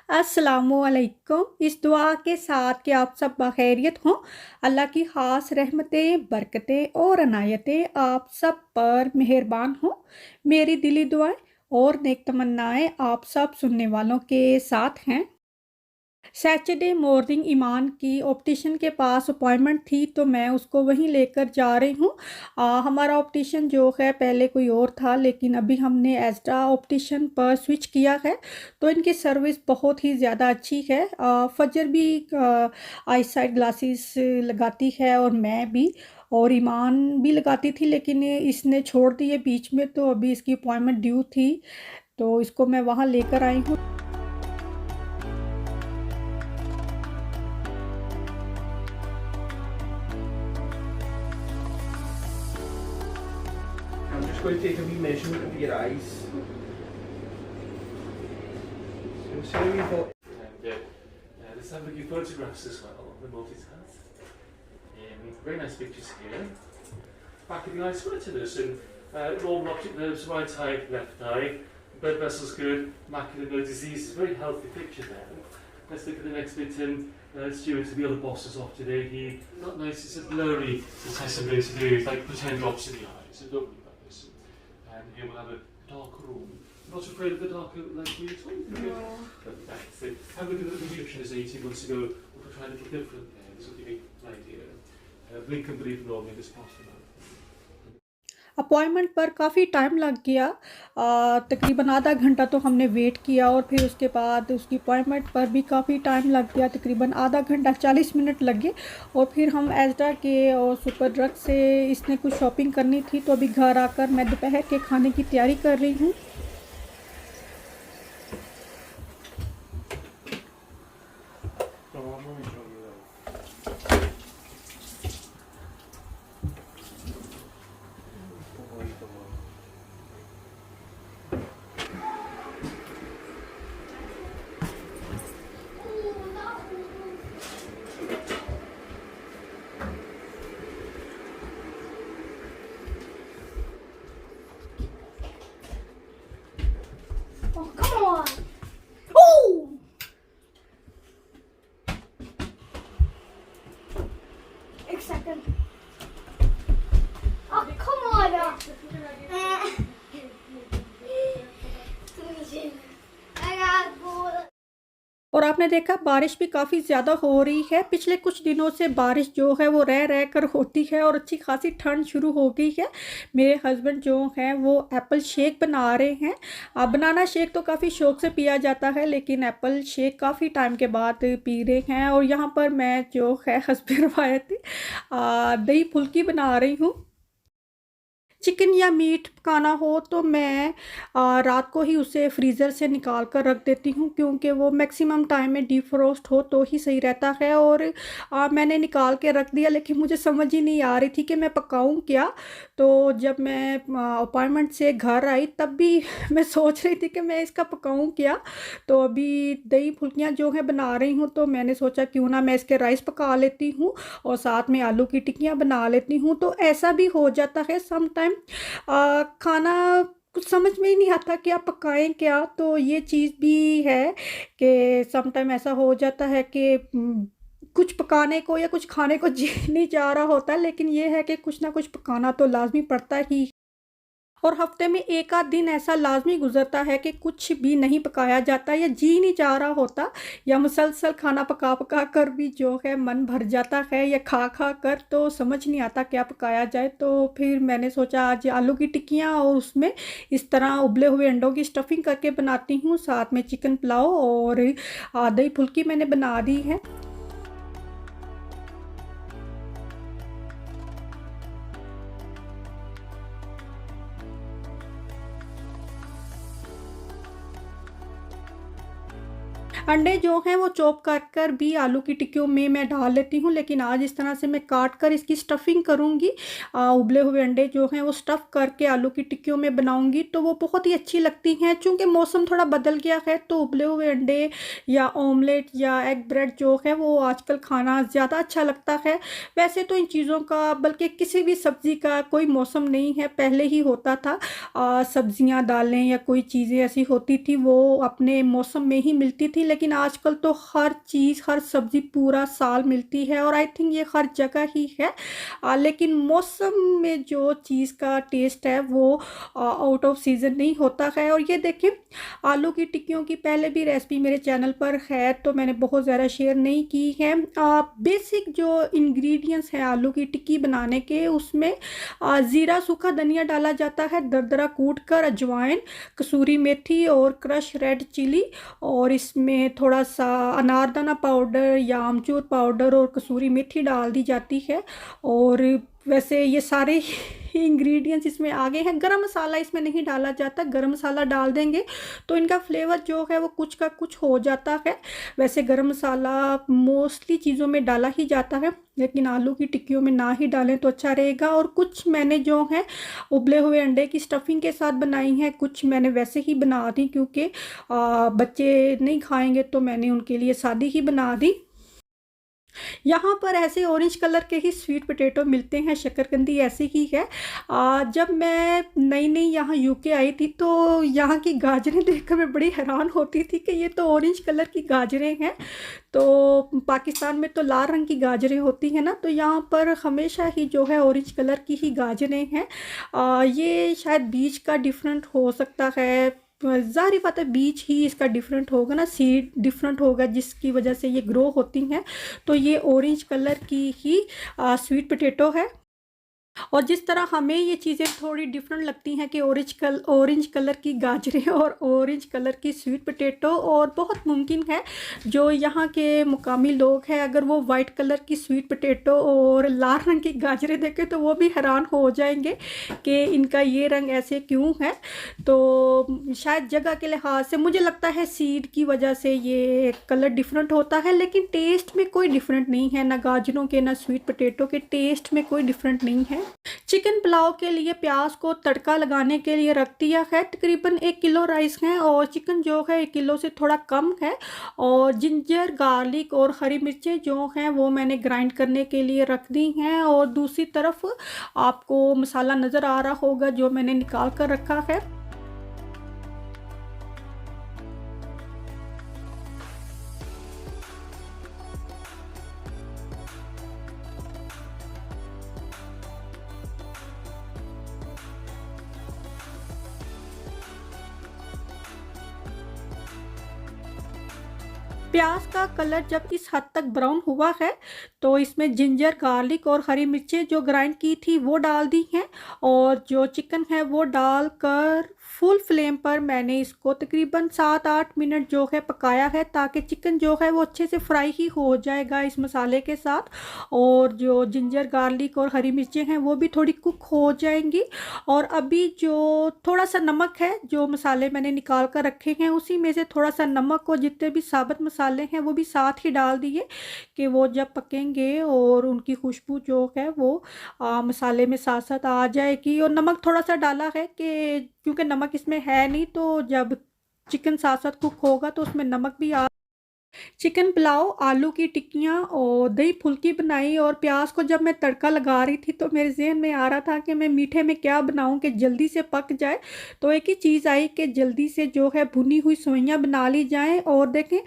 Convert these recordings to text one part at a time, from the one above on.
अस्सलामुअलैकुम। इस दुआ के साथ कि आप सब बखैरियत हों। अल्लाह की ख़ास रहमतें, बरकतें और अनायतें आप सब पर मेहरबान हों। मेरी दिली दुआएं और नेक तमन्नाएं आप सब सुनने वालों के साथ हैं। सैटरडे मॉर्निंग ईमान की ऑप्टिशियन के पास अपॉइंटमेंट थी तो मैं उसको वहीं लेकर जा रही हूँ। हमारा ऑप्टिशियन जो है पहले कोई और था, लेकिन अभी हमने एज़्टा ऑप्टिशियन पर स्विच किया है। तो इनकी सर्विस बहुत ही ज़्यादा अच्छी है। फजर भी आई साइड ग्लासेस लगाती है और मैं भी, और ईमान भी लगाती थी, लेकिन इसने छोड़ दिए बीच में। तो अभी इसकी अपॉइंटमेंट ड्यू थी तो इसको मैं वहाँ लेकर आई हूँ। I'm just going to take a wee measurement of your eyes. So say we've got. And let's have a look at your photographs as well, the multitask. Very nice pictures here. Back of the eye, similar to this, and normal optic nerves, right eye, left eye, blood vessels good, macular no disease, very healthy picture there. Let's look at the next bit, and Stuart, the other boss is off today. He, not nice, it's a blurry, the test I'm going to do, it's like pretend drops in the eye, so don't worry about this. And here we'll have a dark room. Not afraid of the dark like we told you? No. That's it. Have a look at the Egyptians 18 months ago. We'll try a little different there. This will give you an idea. Blink and breathe normally this past the month. Appointment पर काफ़ी time लग गया। तकरीबन आधा घंटा तो हमने wait किया और फिर उसके बाद उसकी अपॉइंटमेंट पर भी काफ़ी टाइम लग गया। तकरीबन आधा घंटा 40 मिनट लगे। और फिर हम एज़्टा के और सुपर ड्रग से इसने कुछ शॉपिंग करनी थी, तो अभी घर आकर मैं दोपहर के खाने की तैयारी कर रही हूँ। Oh, come on! Oh! Second. Oh, come on! I got bored. और आपने देखा बारिश भी काफ़ी ज़्यादा हो रही है। पिछले कुछ दिनों से बारिश जो है वो रह रह कर होती है और अच्छी खासी ठंड शुरू हो गई है। मेरे हस्बैंड जो हैं वो एप्पल शेक बना रहे हैं। बनाना शेक तो काफ़ी शौक से पिया जाता है, लेकिन एप्पल शेक काफ़ी टाइम के बाद पी रहे हैं। और यहाँ पर मैं जो है हस्बी रवायती दही फुल्की बना रही हूँ। चिकन या मीट पकाना हो तो मैं रात को ही उसे फ्रीज़र से निकाल कर रख देती हूँ, क्योंकि वो मैक्सिमम टाइम में डीफ्रोस्ट हो तो ही सही रहता है। और मैंने निकाल के रख दिया, लेकिन मुझे समझ ही नहीं आ रही थी कि मैं पकाऊँ क्या। तो जब मैं अपॉइंटमेंट से घर आई तब भी मैं सोच रही थी कि मैं इसका पकाऊँ क्या। तो अभी दही फुल्कियाँ जो हैं बना रही हूँ, तो मैंने सोचा क्यों ना मैं इसके राइस पका लेती हूँ और साथ में आलू की टिक्कियाँ बना लेती हूँ। तो ऐसा भी हो जाता है सम टाइम खाना कुछ समझ में ही नहीं आता कि आप पकाएं क्या। तो ये चीज़ भी है कि सम टाइम ऐसा हो जाता है कि कुछ पकाने को या कुछ खाने को जी नहीं चाह रहा होता, लेकिन ये है कि कुछ ना कुछ पकाना तो लाजमी पड़ता ही। और हफ्ते में एक आध दिन ऐसा लाजमी गुजरता है कि कुछ भी नहीं पकाया जाता या जी नहीं चाह रहा होता, या मुसलसल खाना पका पका कर भी जो है मन भर जाता है, या खा खा कर तो समझ नहीं आता क्या पकाया जाए। तो फिर मैंने सोचा आज आलू की टिक्कियाँ और उसमें इस तरह उबले हुए अंडों की स्टफिंग करके बनाती हूँ। साथ में चिकन पुलाव और दही फुल्की मैंने बना दी है। अंडे जो हैं वो चॉप कर कर भी आलू की टिक्कियों में मैं डाल लेती हूँ, लेकिन आज इस तरह से मैं काट कर इसकी स्टफिंग करूँगी। उबले हुए अंडे जो हैं वो स्टफ़ करके आलू की टिक्कियों में बनाऊँगी, तो वो बहुत ही अच्छी लगती हैं। चूँकि मौसम थोड़ा बदल गया है तो उबले हुए अंडे या ऑमलेट या एग ब्रेड जो है वो आजकल खाना ज़्यादा अच्छा लगता है। वैसे तो इन चीज़ों का, बल्कि किसी भी सब्ज़ी का कोई मौसम नहीं है, पहले ही होता था। सब्ज़ियाँ, दालें या कोई चीज़ें ऐसी होती थी वो अपने मौसम में ही मिलती थी। लेकिन आजकल तो हर चीज़, हर सब्ज़ी पूरा साल मिलती है और आई थिंक ये हर जगह ही है। लेकिन मौसम में जो चीज़ का टेस्ट है वो आउट ऑफ सीज़न नहीं होता है। और ये देखिए, आलू की टिक्कियों की पहले भी रेसिपी मेरे चैनल पर है, तो मैंने बहुत ज़्यादा शेयर नहीं की है। बेसिक जो इंग्रेडिएंट्स हैं आलू की टिक्की बनाने के, उसमें ज़ीरा, सूखा धनिया डाला जाता है, दरदरा कूट कर, अजवाइन, कसूरी मेथी और क्रश रेड चिली, और इसमें थोड़ा सा अनारदाना पाउडर या आमचूर पाउडर और कसूरी मेथी डाल दी जाती है। और वैसे ये सारे इंग्रेडिएंट्स इसमें आगे हैं। गरम मसाला इसमें नहीं डाला जाता, गरम मसाला डाल देंगे तो इनका फ्लेवर जो है वो कुछ का कुछ हो जाता है। वैसे गरम मसाला मोस्टली चीज़ों में डाला ही जाता है, लेकिन आलू की टिक्कियों में ना ही डालें तो अच्छा रहेगा। और कुछ मैंने जो है उबले हुए अंडे की स्टफिंग के साथ बनाई हैं, कुछ मैंने वैसे ही बना दी क्योंकि बच्चे नहीं खाएंगे, तो मैंने उनके लिए सादी ही बना दी। यहाँ पर ऐसे ऑरेंज कलर के ही स्वीट पोटैटो मिलते हैं, शकरकंदी ऐसी ही है। जब मैं नई नई यहाँ यूके आई थी तो यहाँ की गाजरें देखकर मैं बड़ी हैरान होती थी कि ये तो ऑरेंज कलर की गाजरें हैं। तो पाकिस्तान में तो लाल रंग की गाजरें होती हैं ना, तो यहाँ पर हमेशा ही जो है ऑरेंज कलर की ही गाजरें हैं। ये शायद बीज का डिफरेंट हो सकता है, ज़ाहिर बात है बीज ही इसका डिफरेंट होगा ना, सीड डिफरेंट होगा जिसकी वजह से ये ग्रो होती हैं। तो ये ऑरेंज कलर की ही स्वीट पोटैटो है। और जिस तरह हमें ये चीज़ें थोड़ी डिफरेंट लगती हैं कि ऑरेंज कलर की गाजरें और ऑरेंज कलर की स्वीट पोटैटो, और बहुत मुमकिन है जो यहाँ के मुकामी लोग हैं अगर वो वाइट कलर की स्वीट पोटैटो और लाल रंग की गाजरें देखें तो वो भी हैरान हो जाएंगे कि इनका ये रंग ऐसे क्यों है। तो शायद जगह के लिहाज से मुझे लगता है सीड की वजह से ये कलर डिफरेंट होता है, लेकिन टेस्ट में कोई डिफरेंट नहीं है, ना गाजरों के ना स्वीट पोटैटो के टेस्ट में कोई डिफरेंट नहीं है। चिकन पुलाव के लिए प्याज को तड़का लगाने के लिए रख दिया है। तकरीबन 1 किलो राइस है और चिकन जो है 1 किलो से थोड़ा कम है। और जिंजर, गार्लिक और हरी मिर्चें जो हैं वो मैंने ग्राइंड करने के लिए रख दी हैं। और दूसरी तरफ आपको मसाला नज़र आ रहा होगा जो मैंने निकाल कर रखा है। प्याज का कलर जब इस हद तक ब्राउन हुआ है तो इसमें जिंजर, गार्लिक और हरी मिर्चें जो ग्राइंड की थी वो डाल दी हैं। और जो चिकन है वो डालकर फुल फ्लेम पर मैंने इसको तकरीबन 7-8 मिनट जो है पकाया है, ताकि चिकन जो है वो अच्छे से फ्राई ही हो जाएगा इस मसाले के साथ। और जो जिंजर, गार्लिक और हरी मिर्चें हैं वो भी थोड़ी कुक हो जाएंगी। और अभी जो थोड़ा सा नमक है, जो मसाले मैंने निकाल कर रखे हैं उसी में से थोड़ा सा नमक और जितने भी साबुत मसाले हैं वो भी साथ ही डाल दिए कि वो जब पकेंगे और उनकी खुशबू जो है वो मसाले में साथ साथ आ जाएगी। और नमक थोड़ा सा डाला है कि क्योंकि नमक इसमें है नहीं, तो जब चिकन साथ साथ कुक होगा तो उसमें नमक भी आ। चिकन पुलाव, आलू की टिक्कियाँ और दही फुल्की बनाई। और प्याज को जब मैं तड़का लगा रही थी तो मेरे जहन में आ रहा था कि मैं मीठे में क्या बनाऊं कि जल्दी से पक जाए। तो एक ही चीज़ आई कि जल्दी से जो है भुनी हुई सेवइयाँ बना ली जाएं। और देखें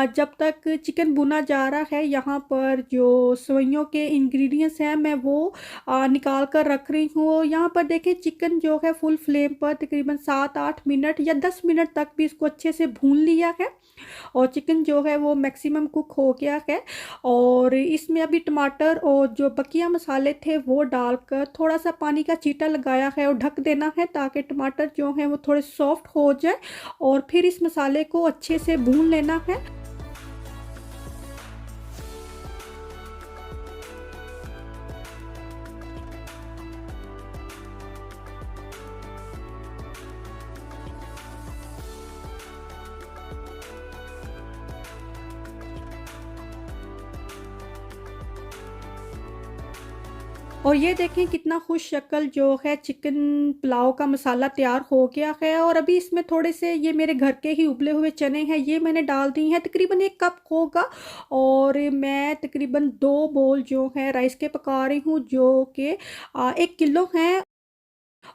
जब तक चिकन भुना जा रहा है यहाँ पर जो सेवइयों के इंग्रेडिएंट्स हैं मैं वो निकाल कर रख रही हूँ। यहाँ पर देखें चिकन जो है फुल फ्लेम पर तकरीबन 7-8 मिनट या 10 मिनट तक भी इसको अच्छे से भून लिया है और चिकन जो है वो मैक्सिमम कुक हो गया है। और इसमें अभी टमाटर और जो बकिया मसाले थे वो डालकर थोड़ा सा पानी का छींटा लगाया है और ढक देना है ताकि टमाटर जो हैं वो थोड़े सॉफ्ट हो जाए। और फिर इस मसाले को अच्छे से भून लेना है। और ये देखें कितना खुश शक्ल जो है चिकन पुलाव का मसाला तैयार हो गया है। और अभी इसमें थोड़े से ये मेरे घर के ही उबले हुए चने हैं, ये मैंने डाल दी हैं, तकरीबन 1 कप होगा। और मैं तकरीबन 2 बोल जो है राइस के पका रही हूँ जो कि 1 किलो हैं।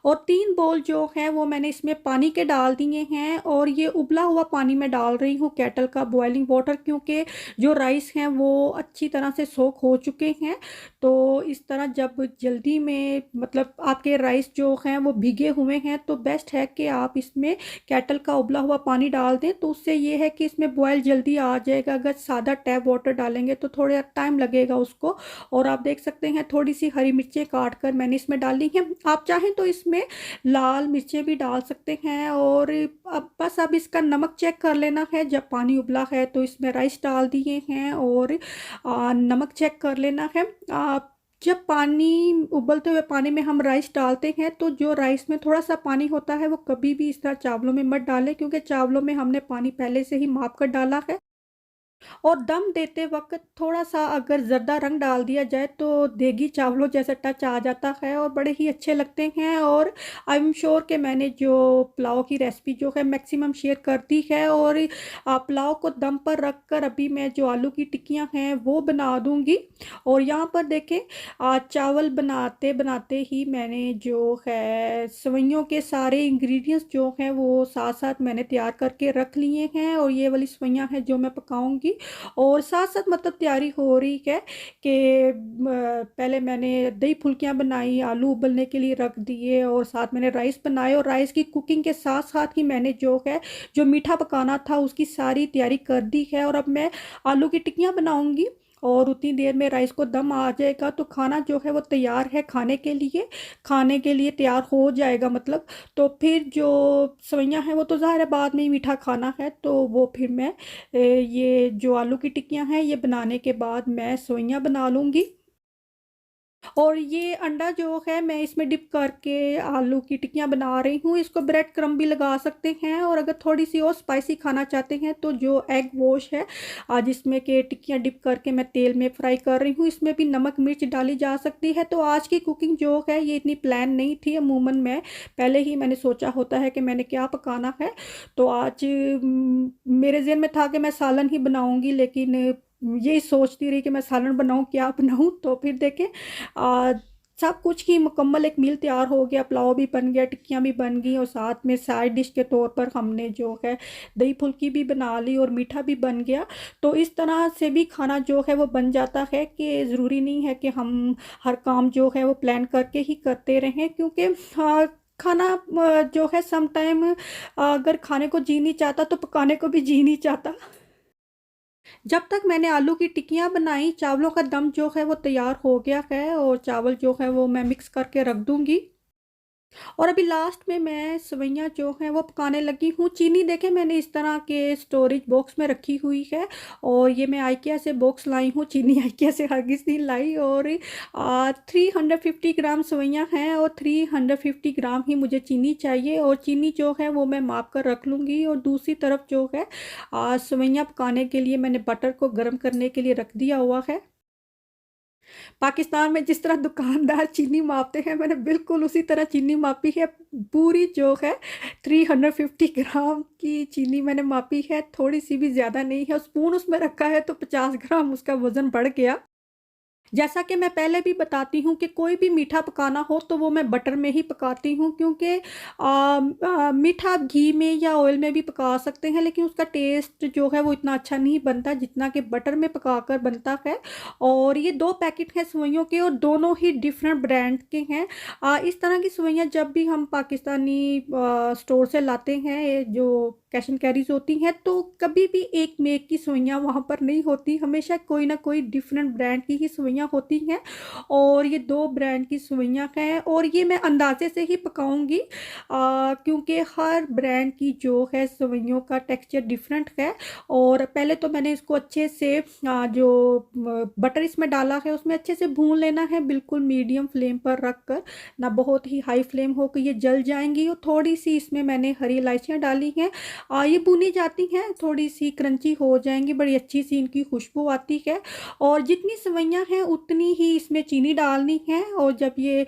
और 3 बोल जो हैं वो मैंने इसमें पानी के डाल दिए हैं और ये उबला हुआ पानी मैं डाल रही हूँ केटल का बॉइलिंग वाटर, क्योंकि जो राइस हैं वो अच्छी तरह से सोक हो चुके हैं। तो इस तरह जब जल्दी में मतलब आपके राइस जो हैं वो भीगे हुए हैं तो बेस्ट है कि आप इसमें केटल का उबला हुआ पानी डाल दें, तो उससे ये है कि इसमें बॉयल जल्दी आ जाएगा। अगर सादा टैप वाटर डालेंगे तो थोड़ा टाइम लगेगा उसको। और आप देख सकते हैं थोड़ी सी हरी मिर्चें काट कर मैंने इसमें डाली हैं, आप चाहें तो इसमें लाल मिर्चें भी डाल सकते हैं। और अब इसका नमक चेक कर लेना है, जब पानी उबला है तो इसमें राइस डाल दिए हैं और नमक चेक कर लेना है। जब पानी उबलते हुए पानी में हम राइस डालते हैं तो जो राइस में थोड़ा सा पानी होता है वो कभी भी इस तरह चावलों में मत डालें, क्योंकि चावलों में हमने पानी पहले से ही माप कर डाला है। और दम देते वक्त थोड़ा सा अगर ज़र्दा रंग डाल दिया जाए तो देगी चावलों जैसा टच आ जाता है और बड़े ही अच्छे लगते हैं। और आई एम श्योर कि मैंने जो पुलाव की रेसिपी जो है मैक्सिमम शेयर कर दी है। और पुलाव को दम पर रख कर अभी मैं जो आलू की टिक्कियां हैं वो बना दूंगी। और यहाँ पर देखें चावल बनाते बनाते ही मैंने जो है सेवइयों के सारे इंग्रेडिएंट्स जो हैं वो साथ साथ मैंने तैयार करके रख लिए हैं। और ये वाली सेवइयां हैं जो मैं पकाऊंगी। और साथ साथ मतलब तैयारी हो रही है कि पहले मैंने दही फुल्कियाँ बनाई, आलू उबलने के लिए रख दिए और साथ मैंने राइस बनाए। और राइस की कुकिंग के साथ साथ ही मैंने जो है जो मीठा पकाना था उसकी सारी तैयारी कर दी है। और अब मैं आलू की टिक्कियाँ बनाऊंगी और उतनी देर में राइस को दम आ जाएगा तो खाना जो है वो तैयार है खाने के लिए तैयार हो जाएगा मतलब। तो फिर जो सेवइयाँ हैं वो तो ज़ाहिर है बाद में ही मीठा खाना है, तो वो फिर मैं ये जो आलू की टिक्कियाँ हैं ये बनाने के बाद मैं सेवइयाँ बना लूँगी। और ये अंडा जो है मैं इसमें डिप करके आलू की टिक्कियाँ बना रही हूँ। इसको ब्रेड क्रम्ब भी लगा सकते हैं और अगर थोड़ी सी और स्पाइसी खाना चाहते हैं तो जो एग वॉश है आज इसमें के टिक्कियाँ डिप करके मैं तेल में फ्राई कर रही हूँ, इसमें भी नमक मिर्च डाली जा सकती है। तो आज की कुकिंग जो है ये इतनी प्लान नहीं थी, अमूमन मैं पहले ही मैंने सोचा होता है कि मैंने क्या पकाना है। तो आज मेरे ज़हन में था कि मैं सालन ही बनाऊँगी, लेकिन यही सोचती रही कि मैं सालन बनाऊं क्या बनाऊं। तो फिर देखें सब कुछ ही मुकम्मल एक मील तैयार हो गया, पुलाव भी बन गया, टिक्कियाँ भी बन गई और साथ में साइड डिश के तौर पर हमने जो है दही फुल्की भी बना ली और मीठा भी बन गया। तो इस तरह से भी खाना जो है वो बन जाता है कि ज़रूरी नहीं है कि हम हर काम जो है वो प्लान करके ही करते रहें, क्योंकि खाना जो है सम टाइम अगर खाने को जी नहीं चाहता तो पकाने को भी जी नहीं चाहता। जब तक मैंने आलू की टिक्कियाँ बनाई चावलों का दम जो है वो तैयार हो गया है और चावल जो है वो मैं मिक्स करके रख दूँगी। और अभी लास्ट में मैं सेवइयाँ जो हैं वो पकाने लगी हूँ। चीनी देखें मैंने इस तरह के स्टोरेज बॉक्स में रखी हुई है और ये मैं आइकिया से बॉक्स लाई हूँ, चीनी आइकिया से हरगिज़ नहीं लाई। और 350 ग्राम सेवइयाँ हैं और 350 ग्राम ही मुझे चीनी चाहिए और चीनी जो है वो मैं माप कर रख लूँगी। और दूसरी तरफ जो है सेवइयाँ पकाने के लिए मैंने बटर को गर्म करने के लिए रख दिया हुआ है। पाकिस्तान में जिस तरह दुकानदार चीनी मापते हैं मैंने बिल्कुल उसी तरह चीनी मापी है। पूरी जो है 350 ग्राम की चीनी मैंने मापी है, थोड़ी सी भी ज़्यादा नहीं है। स्पून उसमें रखा है तो 50 ग्राम उसका वज़न बढ़ गया। जैसा कि मैं पहले भी बताती हूँ कि कोई भी मीठा पकाना हो तो वो मैं बटर में ही पकाती हूँ, क्योंकि मीठा आप घी में या ऑयल में भी पका सकते हैं लेकिन उसका टेस्ट जो है वो इतना अच्छा नहीं बनता जितना कि बटर में पकाकर बनता है। और ये 2 पैकेट हैं सेवइयों के और दोनों ही डिफरेंट ब्रांड के हैं। इस तरह की सेवइयाँ जब भी हम पाकिस्तानी स्टोर से लाते हैं जो कैश एंड कैरीज होती हैं तो कभी भी एक मेक की सेवइयाँ वहाँ पर नहीं होती, हमेशा कोई ना कोई डिफरेंट ब्रांड की ही सेवइयाँ होती हैं। और ये 2 ब्रांड की सेवइयाँ हैं और ये मैं अंदाजे से ही पकाऊंगी क्योंकि हर ब्रांड की जो है सेवइयों का टेक्सचर डिफरेंट है। और पहले तो मैंने इसको अच्छे से जो बटर इसमें डाला है उसमें अच्छे से भून लेना है, बिल्कुल मीडियम फ्लेम पर रख कर, ना बहुत ही हाई फ्लेम हो कि ये जल जाएंगी। और थोड़ी सी इसमें मैंने हरी इलायचियाँ डाली हैं, ये भुनी जाती हैं, थोड़ी सी क्रंची हो जाएंगी, बड़ी अच्छी सी इनकी खुशबू आती है। और जितनी सेवइयाँ हैं उतनी ही इसमें चीनी डालनी है। और जब ये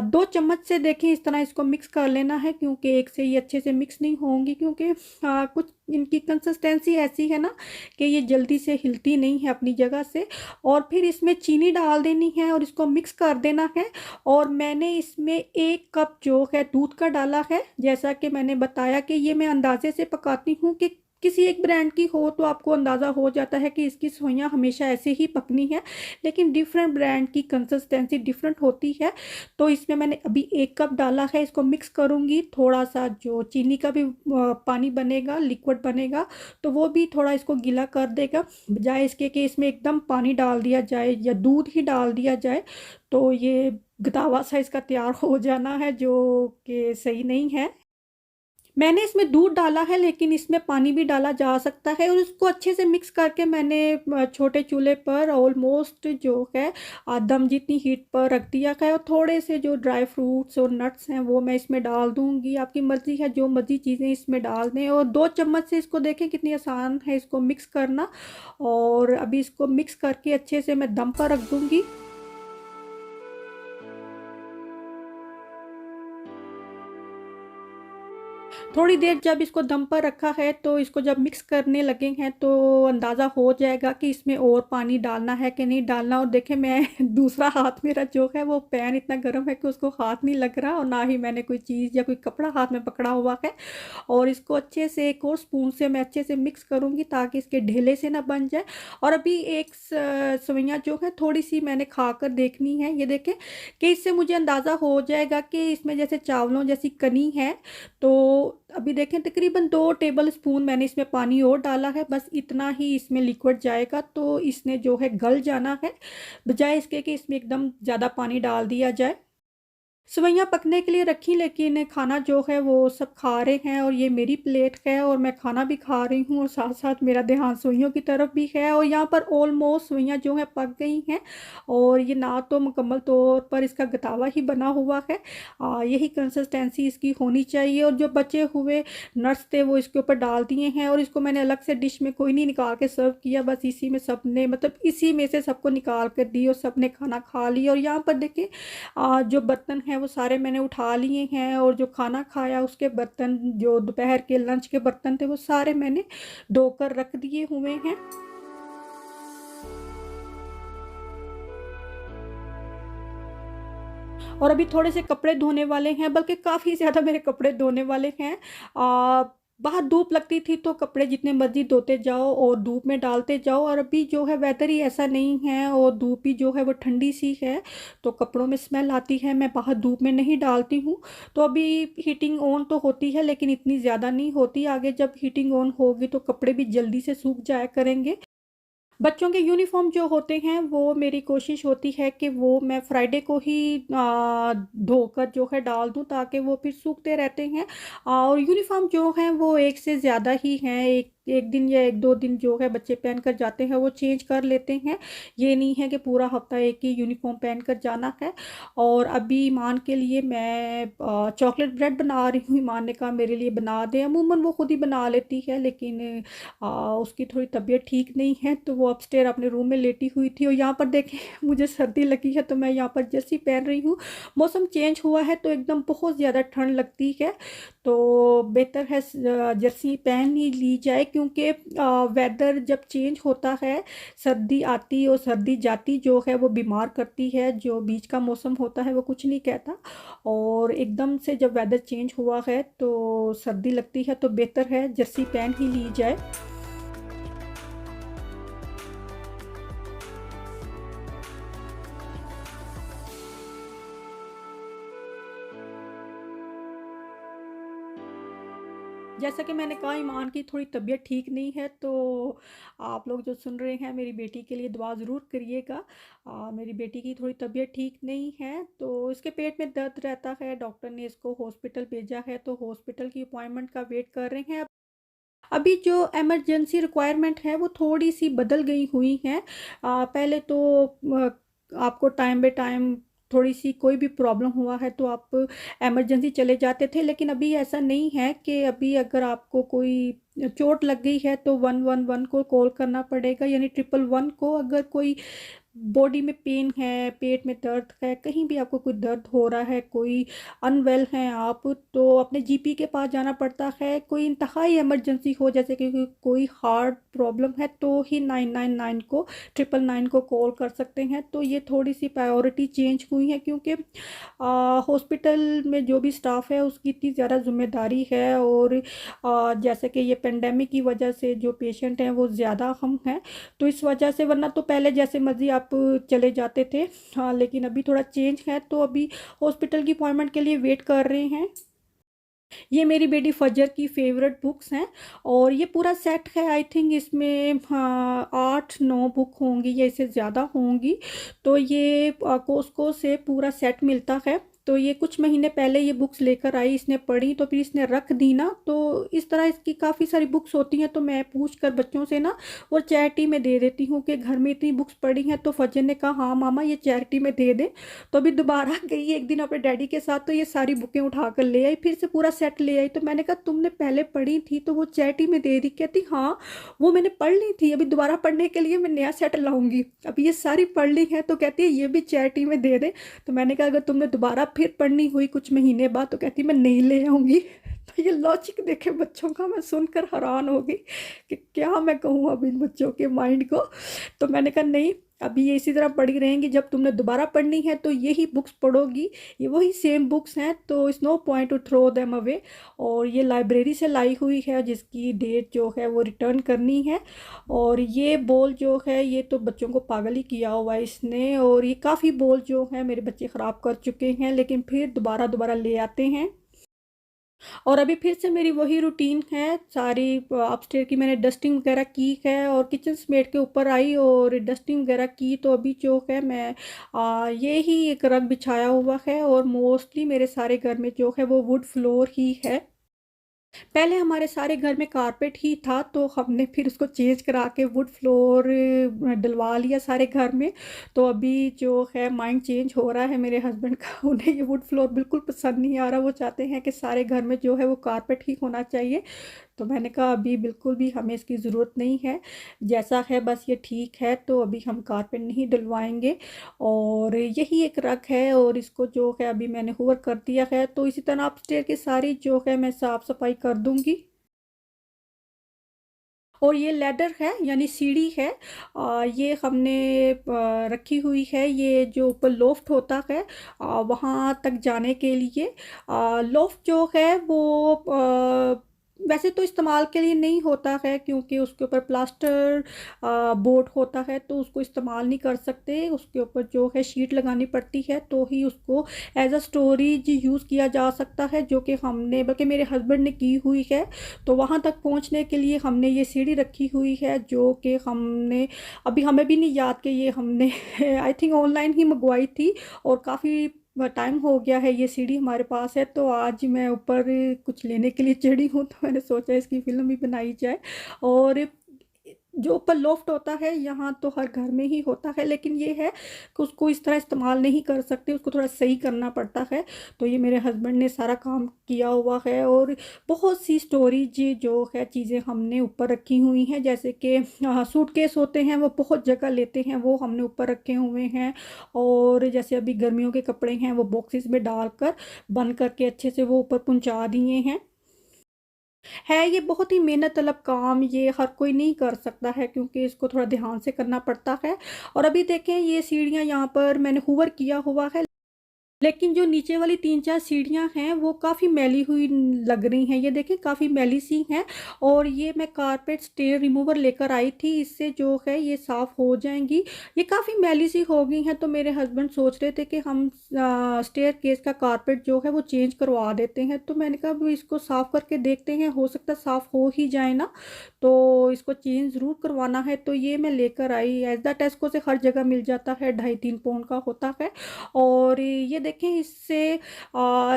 2 चम्मच से देखें इस तरह इसको मिक्स कर लेना है, क्योंकि एक से ही अच्छे से मिक्स नहीं होंगी, क्योंकि कुछ इनकी कंसिस्टेंसी ऐसी है ना कि ये जल्दी से हिलती नहीं है अपनी जगह से। और फिर इसमें चीनी डाल देनी है और इसको मिक्स कर देना है। और मैंने इसमें 1 कप जो है दूध का डाला है। जैसा कि मैंने बताया कि ये मैं अंदाजे से पकाती हूँ कि किसी एक ब्रांड की हो तो आपको अंदाज़ा हो जाता है कि इसकी सेवइयाँ हमेशा ऐसे ही पकनी है, लेकिन डिफरेंट ब्रांड की कंसिस्टेंसी डिफरेंट होती है। तो इसमें मैंने अभी 1 कप डाला है, इसको मिक्स करूँगी। थोड़ा सा जो चीनी का भी पानी बनेगा, लिक्विड बनेगा, तो वो भी थोड़ा इसको गीला कर देगा। बजाय इसके कि इसमें एकदम पानी डाल दिया जाए या दूध ही डाल दिया जाए, तो ये गतावा सा इसका तैयार हो जाना है, जो कि सही नहीं है। मैंने इसमें दूध डाला है, लेकिन इसमें पानी भी डाला जा सकता है। और इसको अच्छे से मिक्स करके मैंने छोटे चूल्हे पर ऑलमोस्ट जो है दम जितनी हीट पर रख दिया है। और थोड़े से जो ड्राई फ्रूट्स और नट्स हैं वो मैं इसमें डाल दूंगी। आपकी मर्ज़ी है, जो मर्ज़ी चीज़ें इसमें डाल दें। और 2 चम्मच से इसको देखें कितनी आसान है इसको मिक्स करना। और अभी इसको मिक्स करके अच्छे से मैं दम पर रख दूंगी। थोड़ी देर जब इसको दम पर रखा है, तो इसको जब मिक्स करने लगे हैं तो अंदाज़ा हो जाएगा कि इसमें और पानी डालना है कि नहीं डालना। और देखें मैं दूसरा हाथ मेरा जो है वो पैन इतना गर्म है कि उसको हाथ नहीं लग रहा, और ना ही मैंने कोई चीज़ या कोई कपड़ा हाथ में पकड़ा हुआ है। और इसको अच्छे से एक और स्पून से मैं अच्छे से मिक्स करूँगी ताकि इसके ढेले से ना बन जाए। और अभी एक सेवइयाँ जो है थोड़ी सी मैंने खा कर देखनी है। ये देखें कि इससे मुझे अंदाज़ा हो जाएगा कि इसमें जैसे चावलों जैसी कनी है। तो अभी देखें तकरीबन 2 टेबल स्पून मैंने इसमें पानी और डाला है। बस इतना ही इसमें लिक्विड जाएगा, तो इसने जो है गल जाना है, बजाय इसके कि इसमें एकदम ज़्यादा पानी डाल दिया जाए। सेवइयाँ पकने के लिए रखी, लेकिन खाना जो है वो सब खा रहे हैं। और ये मेरी प्लेट है और मैं खाना भी खा रही हूँ, और साथ साथ मेरा ध्यान सेवइयों की तरफ भी है। और यहाँ पर ऑलमोस्ट सेवइयाँ जो है पक गई हैं, और ये ना तो मुकम्मल तौर पर इसका गतावा ही बना हुआ है। यही कंसिस्टेंसी इसकी होनी चाहिए। और जो बचे हुए नट्स थे वो इसके ऊपर डाल दिए हैं। और इसको मैंने अलग से डिश में कोई नहीं निकाल के सर्व किया, बस इसी में सब ने मतलब इसी में से सबको निकाल कर दी और सब ने खाना खा लिया। और यहाँ पर देखिए जो बर्तन हैं वो सारे मैंने उठा लिए हैं। और जो खाना खाया उसके बर्तन, जो दोपहर के लंच के बर्तन थे, वो सारे मैंने धोकर रख दिए हुए हैं। और अभी थोड़े से कपड़े धोने वाले हैं, बल्कि काफ़ी ज़्यादा मेरे कपड़े धोने वाले हैं। बाहर धूप लगती थी तो कपड़े जितने मर्जी धोते जाओ और धूप में डालते जाओ। और अभी जो है वेदर ही ऐसा नहीं है, और धूप भी जो है वो ठंडी सी है, तो कपड़ों में स्मेल आती है। मैं बाहर धूप में नहीं डालती हूँ। तो अभी हीटिंग ऑन तो होती है, लेकिन इतनी ज़्यादा नहीं होती। आगे जब हीटिंग ऑन होगी तो कपड़े भी जल्दी से सूख जाया करेंगे। बच्चों के यूनिफॉर्म जो होते हैं वो मेरी कोशिश होती है कि वो मैं फ्राइडे को ही धोकर जो है डाल दूं, ताकि वो फिर सूखते रहते हैं। और यूनिफॉर्म जो हैं वो एक से ज़्यादा ही हैं, एक दिन या 1-2 दिन जो है बच्चे पहन कर जाते हैं वो चेंज कर लेते हैं। ये नहीं है कि पूरा हफ्ता एक ही यूनिफॉर्म पहन कर जाना है। और अभी ईमान के लिए मैं चॉकलेट ब्रेड बना रही हूँ। ईमान ने कहा मेरे लिए बना दे। अमूमन वो खुद ही बना लेती है, लेकिन उसकी थोड़ी तबीयत ठीक नहीं है, तो वो अपस्टेयर अपने रूम में लेटी हुई थी। और यहाँ पर देखें मुझे सर्दी लगी है, तो मैं यहाँ पर जर्सी पहन रही हूँ। मौसम चेंज हुआ है तो एकदम बहुत ज़्यादा ठंड लगती है, तो बेहतर है जर्सी पहन ही ली जाए, क्योंकि वेदर जब चेंज होता है, सर्दी आती और सर्दी जाती जो है वो बीमार करती है। जो बीच का मौसम होता है वो कुछ नहीं कहता, और एकदम से जब वेदर चेंज हुआ है तो सर्दी लगती है, तो बेहतर है जर्सी पहन ही ली जाए। जैसा कि मैंने कहा ईमान की थोड़ी तबीयत ठीक नहीं है, तो आप लोग जो सुन रहे हैं मेरी बेटी के लिए दुआ ज़रूर करिएगा। मेरी बेटी की थोड़ी तबीयत ठीक नहीं है, तो इसके पेट में दर्द रहता है। डॉक्टर ने इसको हॉस्पिटल भेजा है, तो हॉस्पिटल की अपॉइंटमेंट का वेट कर रहे हैं। अभी जो इमरजेंसी रिक्वायरमेंट है वो थोड़ी सी बदल गई हुई हैं। पहले तो आपको टाइम बाय टाइम थोड़ी सी कोई भी प्रॉब्लम हुआ है तो आप इमरजेंसी चले जाते थे, लेकिन अभी ऐसा नहीं है कि अभी अगर आपको कोई चोट लग गई है तो 111 को कॉल करना पड़ेगा, यानी 111 को। अगर कोई बॉडी में पेन है, पेट में दर्द है, कहीं भी आपको कोई दर्द हो रहा है, कोई अनवेल हैं आप, तो अपने जीपी के पास जाना पड़ता है। कोई इंतहाई इमरजेंसी हो, जैसे कि कोई हार्ट प्रॉब्लम है, तो ही 999 को 999 को कॉल कर सकते हैं। तो ये थोड़ी सी प्रायोरिटी चेंज हुई है, क्योंकि हॉस्पिटल में जो भी स्टाफ है उसकी इतनी ज़्यादा जिम्मेदारी है, और जैसे कि ये पेंडेमिक की वजह से जो पेशेंट हैं वो ज़्यादा हम हैं, तो इस वजह से, वरना तो पहले जैसे मर्जी आप चले जाते थे। हाँ, लेकिन अभी थोड़ा चेंज है, तो अभी हॉस्पिटल की अपॉइंटमेंट के लिए वेट कर रहे हैं। ये मेरी बेटी फजर की फेवरेट बुक्स हैं, और ये पूरा सेट है। आई थिंक इसमें हाँ 8-9 बुक होंगी या इससे ज़्यादा होंगी। तो ये कोस्को से पूरा सेट मिलता है। तो ये कुछ महीने पहले ये बुक्स लेकर आई, इसने पढ़ी, तो फिर इसने रख दी ना। तो इस तरह इसकी काफ़ी सारी बुक्स होती हैं, तो मैं पूछ कर बच्चों से ना वो चैरिटी में दे देती हूँ कि घर में इतनी बुक्स पढ़ी हैं। तो फजर ने कहा हाँ मामा ये चैरिटी में दे दे। तो अभी दोबारा गई एक दिन अपने डैडी के साथ, तो ये सारी बुकें उठा कर ले आई, फिर से पूरा सेट ले आई। तो मैंने कहा तुमने पहले पढ़ी थी तो वो चैरिटी में दे दी। कहती हाँ वो मैंने पढ़ ली थी, अभी दोबारा पढ़ने के लिए मैं नया सेट लाऊंगी, अभी ये सारी पढ़ ली है। तो कहती है ये भी चैरिटी में दे दे। तो मैंने कहा अगर तुमने दोबारा फिर पढ़नी हुई कुछ महीने बाद, तो कहती मैं नहीं ले आऊंगी। तो ये लॉजिक देखे बच्चों का, मैं सुनकर हैरान हो गई कि क्या मैं कहूँ अब इन बच्चों के माइंड को। तो मैंने कहा नहीं, अभी ये इसी तरह पढ़ी रहेंगी, जब तुमने दोबारा पढ़नी है तो यही बुक्स पढ़ोगी, ये वही सेम बुक्स हैं, तो it's no point to throw them away. और ये लाइब्रेरी से लाई हुई है, जिसकी डेट जो है वो रिटर्न करनी है। और ये बॉल जो है ये तो बच्चों को पागल ही किया हुआ है इसने, और ये काफ़ी बॉल जो है मेरे बच्चे ख़राब कर चुके हैं, लेकिन फिर दोबारा दोबारा ले आते हैं। और अभी फिर से मेरी वही रूटीन है, सारी अपस्टेयर की मैंने डस्टिंग वगैरह की है, और किचन स्मेट के ऊपर आई और डस्टिंग वगैरह की। तो अभी जो है मैं ये ही एक रग बिछाया हुआ है, और मोस्टली मेरे सारे घर में जो है वो वुड फ्लोर ही है। पहले हमारे सारे घर में कारपेट ही था, तो हमने फिर उसको चेंज करा के वुड फ्लोर डलवा लिया सारे घर में। तो अभी जो है माइंड चेंज हो रहा है मेरे हस्बैंड का, उन्हें ये वुड फ्लोर बिल्कुल पसंद नहीं आ रहा। वो चाहते हैं कि सारे घर में जो है वो कारपेट ही होना चाहिए। तो मैंने कहा अभी बिल्कुल भी हमें इसकी ज़रूरत नहीं है, जैसा है बस ये ठीक है। तो अभी हम कारपेट नहीं डलवाएंगे, और यही एक रग है, और इसको जो है अभी मैंने हूवर कर दिया है। तो इसी तरह अपस्टेयर की सारी जो है मैं साफ़ सफाई कर दूंगी। और ये लैडर है यानी सीढ़ी है, ये हमने रखी हुई है, ये जो ऊपर लोफ्ट होता है वहाँ तक जाने के लिए। लोफ्ट जो है वो वैसे तो इस्तेमाल के लिए नहीं होता है, क्योंकि उसके ऊपर प्लास्टर बोर्ड होता है, तो उसको इस्तेमाल नहीं कर सकते। उसके ऊपर जो है शीट लगानी पड़ती है, तो ही उसको एज अ स्टोरेज यूज़ किया जा सकता है, जो कि हमने, बल्कि मेरे हस्बैंड ने की हुई है। तो वहाँ तक पहुँचने के लिए हमने ये सीढ़ी रखी हुई है, जो कि हमने अभी, हमें भी नहीं याद कि ये हमने आई थिंक ऑनलाइन ही मंगवाई थी, और काफ़ी टाइम हो गया है ये सीढ़ी हमारे पास है। तो आज मैं ऊपर कुछ लेने के लिए चढ़ी हूँ, तो मैंने सोचा इसकी फ़िल्म भी बनाई जाए। और जो ऊपर लोफ्ट होता है यहाँ तो हर घर में ही होता है, लेकिन ये है कि उसको इस तरह इस्तेमाल नहीं कर सकते, उसको थोड़ा सही करना पड़ता है। तो ये मेरे हस्बैंड ने सारा काम किया हुआ है, और बहुत सी स्टोरेज जो है चीज़ें हमने ऊपर रखी हुई हैं, जैसे कि सूटकेस होते हैं वो बहुत जगह लेते हैं, वो हमने ऊपर रखे हुए हैं। और जैसे अभी गर्मियों के कपड़े हैं वो बॉक्सेस में डालकर बंद करके अच्छे से वो ऊपर पहुँचा दिए हैं। है ये बहुत ही मेहनत तलब काम, ये हर कोई नहीं कर सकता है, क्योंकि इसको थोड़ा ध्यान से करना पड़ता है। और अभी देखें ये सीढ़ियाँ यहाँ पर मैंने हूवर किया हुआ है, लेकिन जो नीचे वाली 3-4 सीढ़ियाँ हैं वो काफ़ी मैली हुई लग रही हैं। ये देखें काफ़ी मैली सी हैं, और ये मैं कारपेट स्टेयर रिमूवर लेकर आई थी, इससे जो है ये साफ़ हो जाएंगी। ये काफ़ी मैली सी हो गई हैं, तो मेरे हस्बैंड सोच रहे थे कि हम स्टेयर केस का कारपेट जो है वो चेंज करवा देते हैं। तो मैंने कहा अब इसको साफ़ करके देखते हैं, हो सकता है साफ़ हो ही जाए ना, तो इसको चेंज ज़रूर करवाना है। तो ये मैं लेकर आई, एज द टेस्को से हर जगह मिल जाता है, 2.5-3 पाउंड का होता है। और ये देखें इससे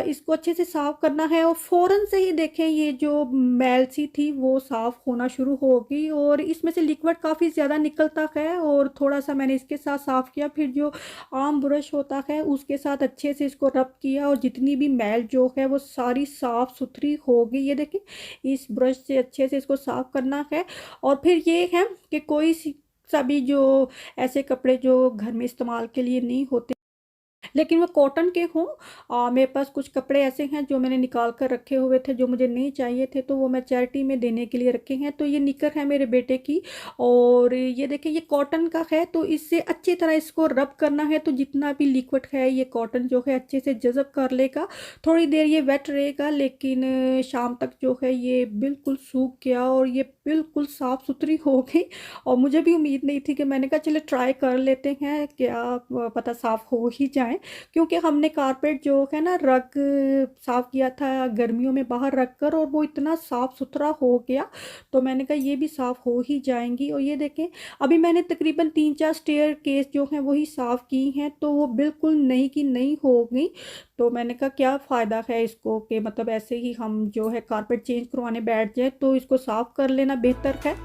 इसको अच्छे से साफ़ करना है, और फ़ौरन से ही देखें ये जो मैल सी थी वो साफ़ होना शुरू होगी, और इसमें से लिक्विड काफ़ी ज़्यादा निकलता है। और थोड़ा सा मैंने इसके साथ साफ़ किया, फिर जो आम ब्रश होता है उसके साथ अच्छे से इसको रब किया, और जितनी भी मैल जो है वो सारी साफ़ सुथरी हो गई। ये देखें इस ब्रश से अच्छे से इसको साफ़ करना है। और फिर ये है कि कोई सभी जो ऐसे कपड़े जो घर में इस्तेमाल के लिए नहीं होते लेकिन वो कॉटन के हों। मेरे पास कुछ कपड़े ऐसे हैं जो मैंने निकाल कर रखे हुए थे जो मुझे नहीं चाहिए थे, तो वो मैं चैरिटी में देने के लिए रखे हैं। तो ये निकर है मेरे बेटे की, और ये देखिए ये कॉटन का है, तो इससे अच्छी तरह इसको रब करना है, तो जितना भी लिक्विड है ये कॉटन जो है अच्छे से जज़ब कर लेगा। थोड़ी देर ये वेट रहेगा, लेकिन शाम तक जो है ये बिल्कुल सूख गया और ये बिल्कुल साफ़ सुथरी हो गई। और मुझे भी उम्मीद नहीं थी, कि मैंने कहा चलो ट्राई कर लेते हैं, क्या पता साफ़ हो ही जाए। क्योंकि हमने कारपेट जो है ना रग साफ़ किया था गर्मियों में बाहर रख कर, और वो इतना साफ़ सुथरा हो गया, तो मैंने कहा ये भी साफ़ हो ही जाएंगी। और ये देखें अभी मैंने तकरीबन 3-4 स्टेयर केस जो हैं वही साफ़ की हैं, तो वो बिल्कुल नई की नई हो गई। तो मैंने कहा क्या फ़ायदा है इसको, कि मतलब ऐसे ही हम जो है कारपेट चेंज करवाने बैठ जाए, तो इसको साफ़ कर लेना बेहतर है।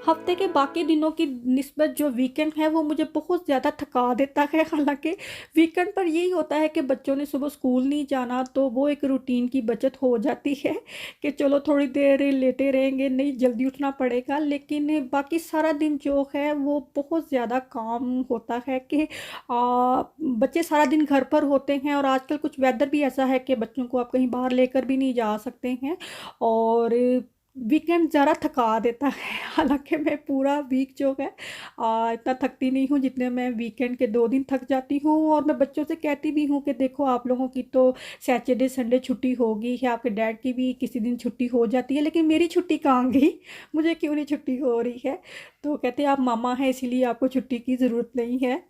हफ्ते के बाकी दिनों की निस्बत जो वीकेंड है वो मुझे बहुत ज़्यादा थका देता है। हालांकि वीकेंड पर यही होता है कि बच्चों ने सुबह स्कूल नहीं जाना, तो वो एक रूटीन की बचत हो जाती है कि चलो थोड़ी देर लेटे रहेंगे, नहीं जल्दी उठना पड़ेगा। लेकिन बाकी सारा दिन जो है वो बहुत ज़्यादा काम होता है कि बच्चे सारा दिन घर पर होते हैं, और आजकल कुछ वेदर भी ऐसा है कि बच्चों को आप कहीं बाहर लेकर भी नहीं जा सकते हैं, और वीकेंड ज़रा थका देता है। हालांकि मैं पूरा वीक जो है इतना थकती नहीं हूँ जितने मैं वीकेंड के 2 दिन थक जाती हूँ। और मैं बच्चों से कहती भी हूँ कि देखो आप लोगों की तो सैटरडे संडे छुट्टी होगी है, आपके डैड की भी किसी दिन छुट्टी हो जाती है, लेकिन मेरी छुट्टी कहाँ गई, मुझे क्यों नहीं छुट्टी हो रही है। तो कहते हैं आप मामा हैं इसीलिए आपको छुट्टी की ज़रूरत नहीं है।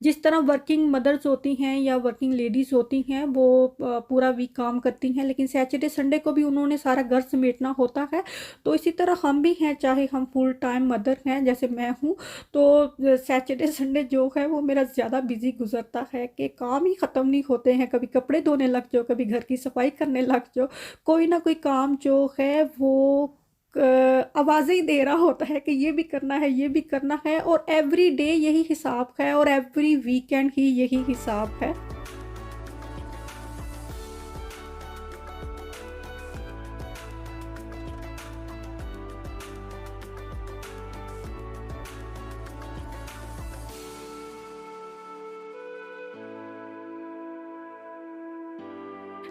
जिस तरह वर्किंग मदर्स होती हैं या वर्किंग लेडीज़ होती हैं वो पूरा वीक काम करती हैं, लेकिन सैटरडे संडे को भी उन्होंने सारा घर समेटना होता है। तो इसी तरह हम भी हैं, चाहे हम फुल टाइम मदर हैं जैसे मैं हूँ, तो सैटरडे संडे जो है वो मेरा ज़्यादा बिजी गुजरता है कि काम ही ख़त्म नहीं होते हैं। कभी कपड़े धोने लग जाओ, कभी घर की सफाई करने लग जाओ, कोई ना कोई काम जो है वो आवाज़ें ही दे रहा होता है कि ये भी करना है, ये भी करना है। और एवरी डे यही हिसाब है, और एवरी वीकेंड ही यही हिसाब है।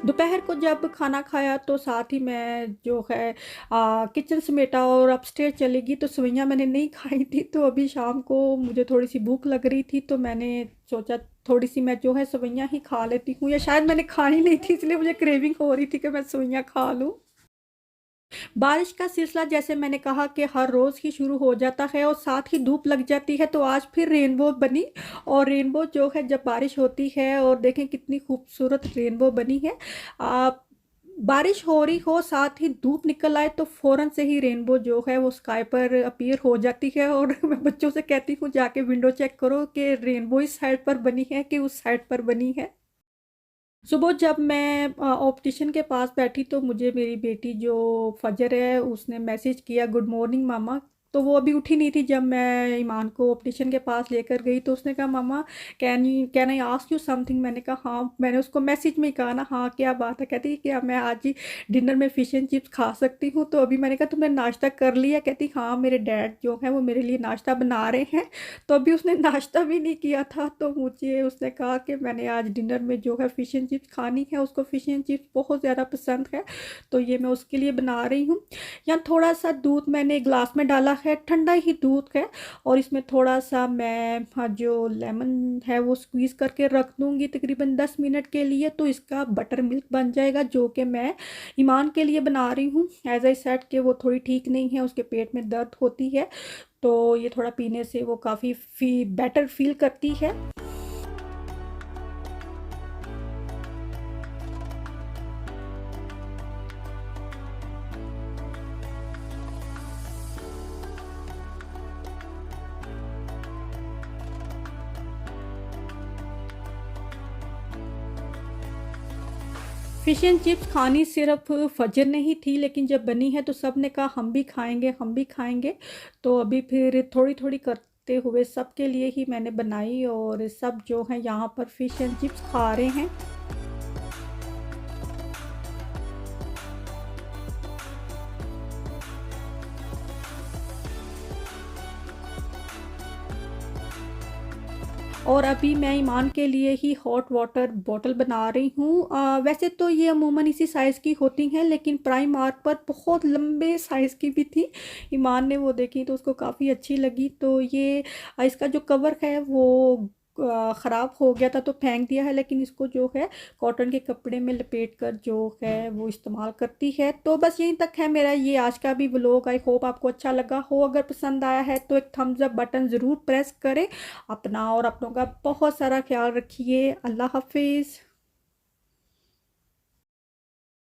दोपहर को जब खाना खाया तो साथ ही मैं जो है किचन समेटा और अपस्टेयर चली गई। तो सेवइयाँ मैंने नहीं खाई थी, तो अभी शाम को मुझे थोड़ी सी भूख लग रही थी, तो मैंने सोचा थोड़ी सी मैं जो है सेवइयाँ ही खा लेती हूँ, या शायद मैंने खानी नहीं थी इसलिए मुझे क्रेविंग हो रही थी कि मैं सेवइयाँ खा लूँ। बारिश का सिलसिला जैसे मैंने कहा कि हर रोज़ ही शुरू हो जाता है और साथ ही धूप लग जाती है, तो आज फिर रेनबो बनी। और रेनबो जो है जब बारिश होती है, और देखें कितनी खूबसूरत रेनबो बनी है। आप बारिश हो रही हो साथ ही धूप निकल आए तो फ़ौरन से ही रेनबो जो है वो स्काई पर अपीयर हो जाती है। और मैं बच्चों से कहती हूँ जाके विंडो चेक करो कि रेनबो इस साइड पर बनी है कि उस साइड पर बनी है। सुबह जब मैं ऑप्टिशियन के पास बैठी तो मुझे मेरी बेटी जो फजर है उसने मैसेज किया, गुड मॉर्निंग मामा। तो वो अभी उठी नहीं थी जब मैं ईमान को ऑप्टिशियन के पास लेकर गई, तो उसने कहा मामा can I ask you something. मैंने कहा हाँ, मैंने उसको मैसेज में कहा ना हाँ क्या बात है। कहती क्या मैं आज ही डिनर में फ़िश एंड चिप्स खा सकती हूँ। तो अभी मैंने कहा तुमने नाश्ता कर लिया। कहती हाँ मेरे डैड जो है वो मेरे लिए नाश्ता बना रहे हैं। तो अभी उसने नाश्ता भी नहीं किया था, तो मुझे उसने कहा कि मैंने आज डिनर में जो है फ़िश एंड चिप्स खानी है। उसको फ़िश एंड चिप्स बहुत ज़्यादा पसंद है, तो ये मैं उसके लिए बना रही हूँ। यहाँ थोड़ा सा दूध मैंने ग्लास में डाला है, ठंडा ही दूध है, और इसमें थोड़ा सा मैं जो लेमन है वो स्क्वीज़ करके रख दूँगी तकरीबन 10 मिनट के लिए। तो इसका बटर मिल्क बन जाएगा जो कि मैं ईमान के लिए बना रही हूँ। एज आई सेड कि वो थोड़ी ठीक नहीं है, उसके पेट में दर्द होती है, तो ये थोड़ा पीने से वो काफ़ी बेटर फील करती है। फ़िश एंड चिप्स खानी सिर्फ फजर ने ही थी, लेकिन जब बनी है तो सब ने कहा हम भी खाएंगे, हम भी खाएंगे। तो अभी फिर थोड़ी थोड़ी करते हुए सबके लिए ही मैंने बनाई, और सब जो है यहाँ पर फ़िश एंड चिप्स खा रहे हैं। और अभी मैं ईमान के लिए ही हॉट वाटर बॉटल बना रही हूँ। वैसे तो ये अमूमन इसी साइज़ की होती हैं, लेकिन प्राइमार्क पर बहुत लंबे साइज़ की भी थी। ईमान ने वो देखी तो उसको काफ़ी अच्छी लगी। तो ये इसका जो कवर है वो ख़राब हो गया था तो फेंक दिया है, लेकिन इसको जो है कॉटन के कपड़े में लपेट कर जो है वो इस्तेमाल करती है। तो बस यहीं तक है मेरा ये आज का भी व्लॉग। आई होप आपको अच्छा लगा हो। अगर पसंद आया है तो एक थम्स अप बटन ज़रूर प्रेस करें। अपना और अपनों का बहुत सारा ख्याल रखिए। अल्लाह हाफिज़।